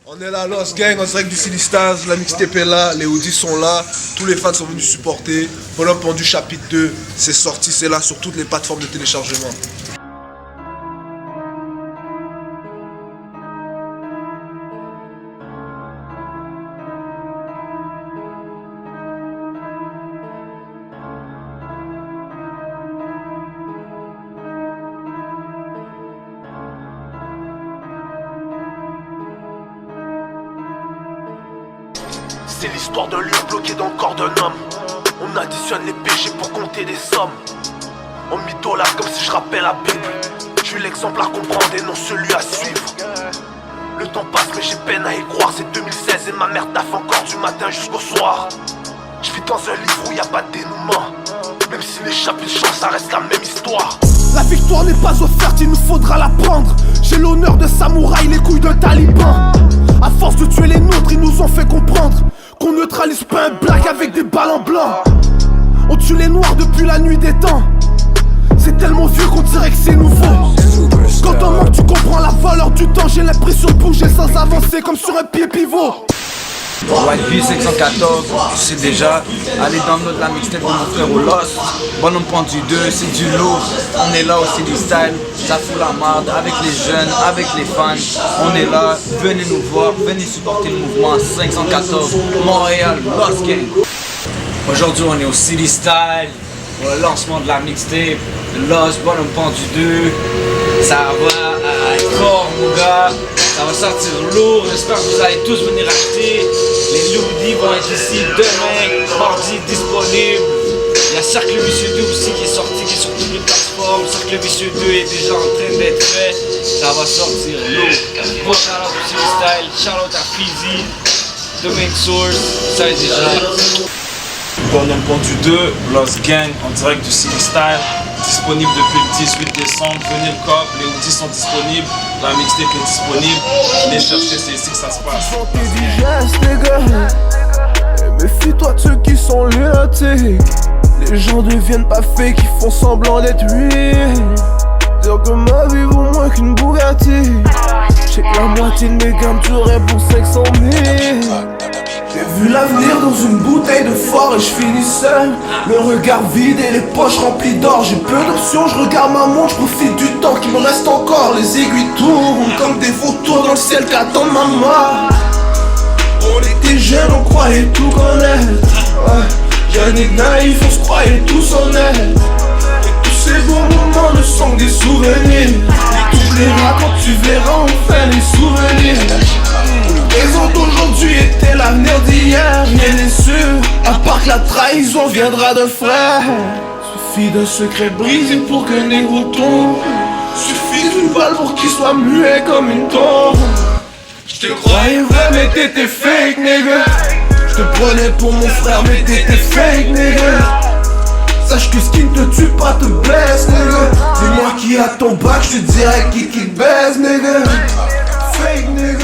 On est là, Lost Gang, en direct du Silly Stars, la mixtape est là, les hoodies sont là, tous les fans sont venus supporter. Bonhomme Pendu chapitre 2, c'est sorti, c'est là sur toutes les plateformes de téléchargement. C'est l'histoire d'un lieu bloqué dans le corps d'un homme. On additionne les péchés pour compter des sommes. On m'idolâtre comme si je rappelle la Bible. Je suis l'exemple à comprendre et non celui à suivre. Le temps passe mais j'ai peine à y croire. C'est 2016 et ma mère taffe encore du matin jusqu'au soir. Je vis dans un livre où y a pas de dénouement. Même si les chapitres changent, ça reste la même histoire. La victoire n'est pas offerte, il nous faudra la prendre. J'ai l'honneur de samouraï, les couilles d'un taliban. À force de tuer les nôtres, ils nous ont fait comprendre qu'on neutralise pas un black avec des balles en blanc. On tue les noirs depuis la nuit des temps. C'est tellement vieux qu'on dirait que c'est nouveau. Quand on manque, tu comprends la valeur du temps. J'ai l'impression de bouger sans avancer comme sur un pied pivot. YP 514, tu sais déjà, allez download la mixtape de mon frère au Lost. Bonhomme Pendu 2, c'est du lourd. On est là au Silly Style, ça fout la marde avec les jeunes, avec les fans. On est là, venez nous voir, venez supporter le mouvement 514 Montréal Lost Gang. Aujourd'hui on est au Silly Style, pour le lancement de la mixtape Lost Bonhomme Pendu 2. Ça va être fort mon gars. Ça va sortir lourd, j'espère que vous allez tous venir acheter. Les hoodies vont être ici demain, mardi disponible. Il y a Cercle Vicieux 2 aussi qui est sorti, qui est sur toutes les plateformes. Cercle Vicieux 2 est déjà en train d'être fait. Ça va sortir lourd. Bon shout-out au Silly Style, shout-out à Fizzy, Domain Source, ça est déjà. Bonhomme Pendu 2, Lost Gang en direct du Silly Style, disponible depuis le 18 décembre. Venez le cop, les hoodies sont disponibles, la mixtape est disponible. Venez chercher, c'est ici que ça se passe. Et méfie-toi de ceux qui sont lunatiques. Les gens deviennent pas fake, ils font semblant d'être real. Dire que ma vie vaut moins qu'une Bugatti. J'ai que la moitié de mes gammes tueraient pour 500 000. J'ai vu l'avenir dans une bouteille de fort et je finis seul. Le regard vide et les poches remplies d'or. J'ai peu d'options, je regarde ma montre, je profite du temps qui me reste encore. Les aiguilles tournent comme des vautours dans le ciel qu'attendent ma mort. On était jeunes, on croyait tout connaître. Jeunes et naïfs, on se croyait tous honnêtes. Et tous ces bons moments ne sont que des souvenirs. Tu oublieras quand tu verras enfin les souvenirs. Les autres d'aujourd'hui étaient l'avenir d'hier. Rien n'est sûr, à part que la trahison viendra d'un frère. Suffit d'un secret brisé pour qu'un négro tombe. Suffit d'une balle pour qu'il soit muet comme une tombe. Je te croyais vrai mais t'étais fake nigga. Je te prenais pour mon frère mais t'étais fake nigga. Sache que ce qui ne te tue pas te blesse nigga. Dis-moi qui a ton bac, je te dirai qui te baise nigga. Fake nigga.